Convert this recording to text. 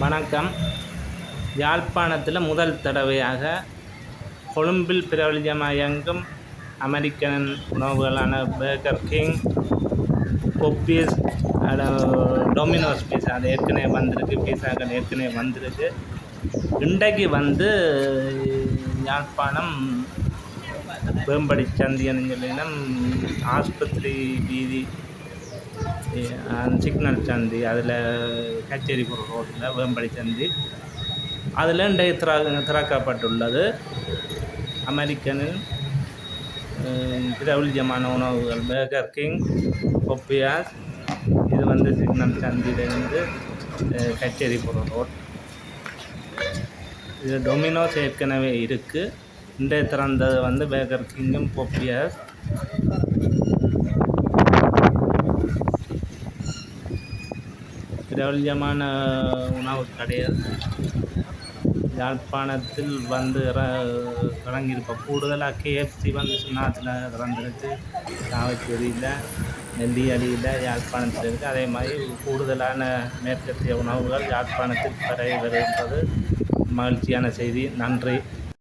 வணக்கம். யாழ்ப்பாணத்தில் முதல் தடவையாக கொழும்பில் பிரபல்யமாக இயங்கும் அமெரிக்கன் உணவுகளான பர்கர் கிங், பொப்பீஸ், டொமினோஸ் பீஸா அது ஏற்கனவே வந்திருக்கு. பீஸாக்கள் ஏற்கனவே வந்திருக்கு. இன்றைக்கு யாழ்ப்பாணம் வேம்படி சந்தின்னு சொல்லினா ஆஸ்பத்திரி வீதி சிக்னல் சந்தி, அதில் கச்சேரிபுரம் ரோட்டில் வேம்படி சந்தி, அதில் இன்றைக்கு திறக்கப்பட்டுள்ளது அமெரிக்கனின் பிரபல்யமான உணவுகள் பர்கர் கிங், பொப்பியாஸ். இது சிக்னல் சந்தியிலிருந்து கச்சேரிபுரம் ரோட். இது டொமினோஸ் ஏற்கனவே இருக்குது. இன்றைய திறந்தது பர்கர் கிங்கும் பொப்பியாஸ். பிரபல்யமான உணவு கடைகள் யாழ்ப்பாணத்தில் தொடங்கியிருப்போம். கூடுதலாக KFC சுண்ணாத்தில் திறந்துருக்கு, சாவச்சேரியில், நெல்லியடியில், யாழ்ப்பாணத்தில் இருக்குது. அதே மாதிரி கூடுதலான மேற்கத்திய உணவுகள் யாழ்ப்பாணத்தில் பரவி வருகின்றது. மகிழ்ச்சியான செய்தி. நன்றி.